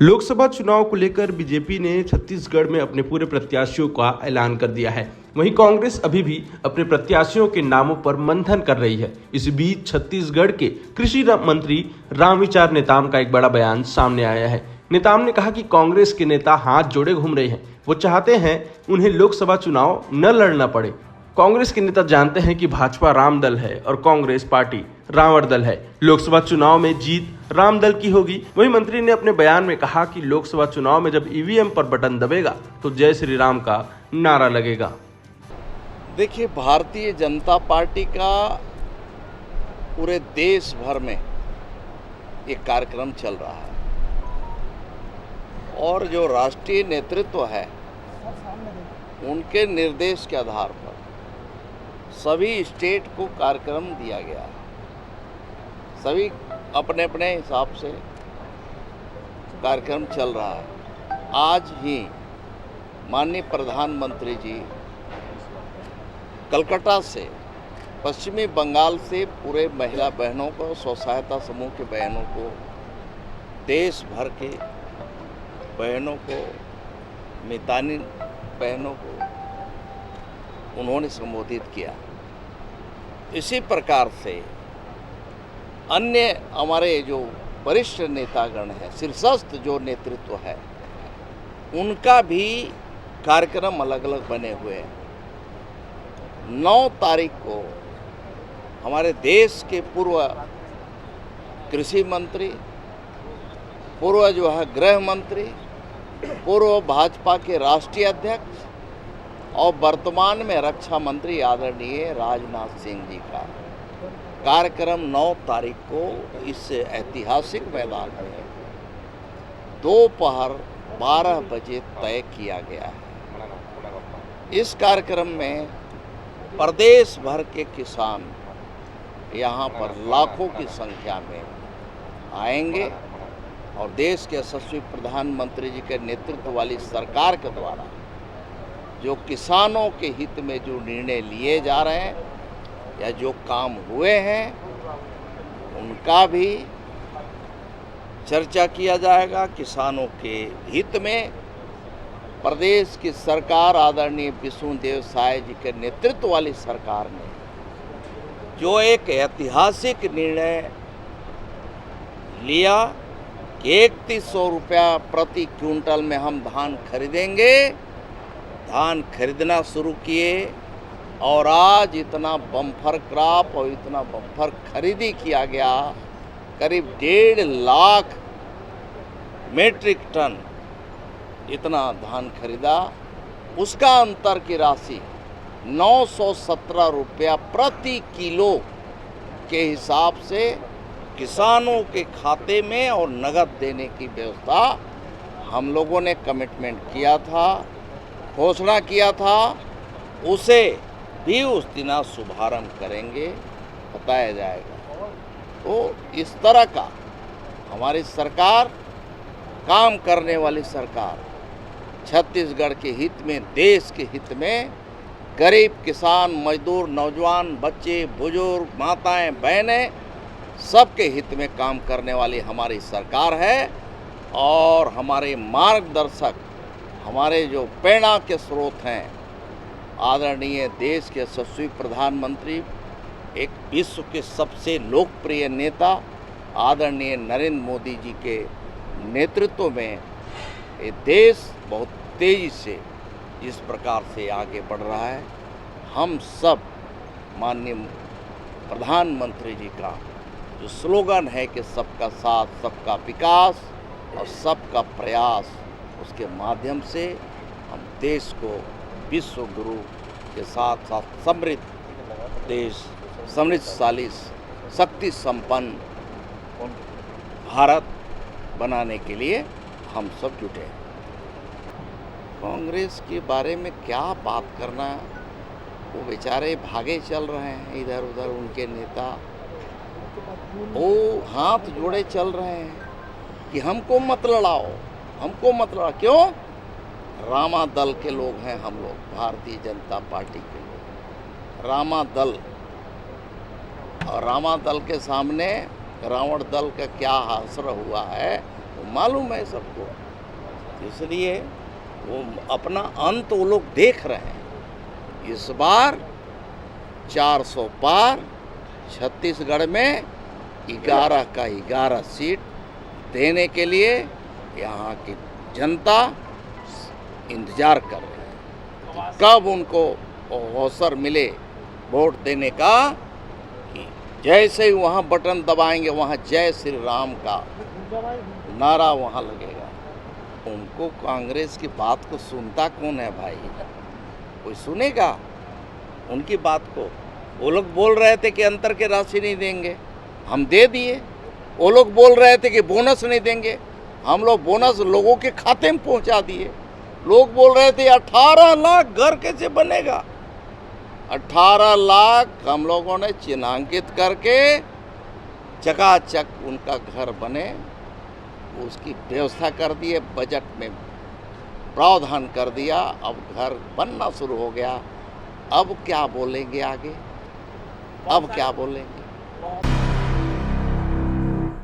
लोकसभा चुनाव को लेकर बीजेपी ने छत्तीसगढ़ में अपने पूरे प्रत्याशियों का ऐलान कर दिया है। वहीं कांग्रेस अभी भी अपने प्रत्याशियों के नामों पर मंथन कर रही है। इस बीच छत्तीसगढ़ के कृषि मंत्री रामविचार नेताम का एक बड़ा बयान सामने आया है। नेताम ने कहा कि कांग्रेस के नेता हाथ जोड़े घूम रहे हैं। वो चाहते हैं उन्हें लोकसभा चुनाव न लड़ना पड़े। कांग्रेस के नेता जानते हैं कि भाजपा राम दल है और कांग्रेस पार्टी रावण दल है। लोकसभा चुनाव में जीत राम दल की होगी। वहीं मंत्री ने अपने बयान में कहा कि लोकसभा चुनाव में जब ईवीएम पर बटन दबेगा तो जय श्री राम का नारा लगेगा। देखिए, भारतीय जनता पार्टी का पूरे देश भर में एक कार्यक्रम चल रहा है और जो राष्ट्रीय नेतृत्व है उनके निर्देश के आधार पर सभी स्टेट को कार्यक्रम दिया गया है। सभी अपने अपने हिसाब से कार्यक्रम चल रहा है। आज ही माननीय प्रधानमंत्री जी कलकत्ता से, पश्चिमी बंगाल से पूरे महिला बहनों को, स्व सहायता समूह के बहनों को, देश भर के बहनों को, मितानी बहनों को उन्होंने संबोधित किया। इसी प्रकार से अन्य हमारे जो वरिष्ठ नेतागण हैं, शीर्षस्थ जो नेतृत्व है, उनका भी कार्यक्रम अलग अलग बने हुए हैं। 9 तारीख को हमारे देश के पूर्व कृषि मंत्री, पूर्व जो है गृह मंत्री, पूर्व भाजपा के राष्ट्रीय अध्यक्ष और वर्तमान में रक्षा मंत्री आदरणीय राजनाथ सिंह जी का कार्यक्रम 9 तारीख को इस ऐतिहासिक मैदान में दोपहर 12 बजे तय किया गया है। इस कार्यक्रम में प्रदेश भर के किसान यहाँ पर लाखों की संख्या में आएंगे और देश के यशस्वी प्रधानमंत्री जी के नेतृत्व वाली सरकार के द्वारा जो किसानों के हित में जो निर्णय लिए जा रहे हैं या जो काम हुए हैं उनका भी चर्चा किया जाएगा। किसानों के हित में प्रदेश की सरकार आदरणीय विष्णुदेव साय जी के नेतृत्व वाली सरकार ने जो एक ऐतिहासिक निर्णय लिया कि 3100 रुपया प्रति क्विंटल में हम धान खरीदेंगे, धान खरीदना शुरू किए और आज इतना बम्पर क्रॉप और इतना बम्पर खरीदी किया गया, करीब 1.5 लाख मीट्रिक टन इतना धान खरीदा। उसका अंतर की राशि 917 रुपया प्रति किलो के हिसाब से किसानों के खाते में और नगद देने की व्यवस्था हम लोगों ने कमिटमेंट किया था, घोषणा किया था। उसे भी उस दिन शुभारंभ करेंगे, बताया जाएगा। तो इस तरह का हमारी सरकार, काम करने वाली सरकार, छत्तीसगढ़ के हित में, देश के हित में, गरीब किसान, मजदूर, नौजवान, बच्चे, बुजुर्ग, माताएं, बहनें, सबके हित में काम करने वाली हमारी सरकार है। और हमारे मार्गदर्शक, हमारे जो प्रेरणा के स्रोत हैं, आदरणीय देश के यशस्वी प्रधानमंत्री, एक विश्व के सबसे लोकप्रिय नेता आदरणीय नरेंद्र मोदी जी के नेतृत्व में ये देश बहुत तेज़ी से इस प्रकार से आगे बढ़ रहा है। हम सब माननीय प्रधानमंत्री जी का जो स्लोगन है कि सबका साथ, सबका विकास और सबका प्रयास, उसके माध्यम से हम देश को विश्व गुरु के साथ साथ समृद्ध देश, समृद्धशाली, शक्ति संपन्न भारत बनाने के लिए हम सब जुटे हैं। कांग्रेस के बारे में क्या बात करना, वो बेचारे भागे चल रहे हैं इधर उधर, उनके नेता वो हाथ जोड़े चल रहे हैं कि हमको मत लड़ाओ, हमको मत लड़ाओ। क्यों? रामा दल के लोग हैं हम लोग, भारतीय जनता पार्टी के लोग, रामा दल। और रामा दल के सामने रावण दल का क्या असर हुआ है वो मालूम है सबको। इसलिए वो अपना अंत वो लोग देख रहे हैं। इस बार 400 पार, छत्तीसगढ़ में 11 का 11 सीट देने के लिए यहाँ की जनता इंतजार कर रही है। कब उनको अवसर मिले वोट देने का, कि जैसे ही वहाँ बटन दबाएंगे वहाँ जय श्री राम का नारा वहाँ लगेगा। उनको कांग्रेस की बात को सुनता कौन है भाई? कोई सुनेगा उनकी बात को? वो लोग बोल रहे थे कि अंतर के राशि नहीं देंगे, हम दे दिए। वो लोग बोल रहे थे कि बोनस नहीं देंगे, हम लोग बोनस लोगों के खाते में पहुंचा दिए। लोग बोल रहे थे 18 लाख घर कैसे बनेगा, 18 लाख हम लोगों ने चिन्हांकित करके चकाचक उनका घर बने उसकी व्यवस्था कर दिए, बजट में प्रावधान कर दिया। अब घर बनना शुरू हो गया। अब क्या बोलेंगे आगे? अब क्या बोलेंगे?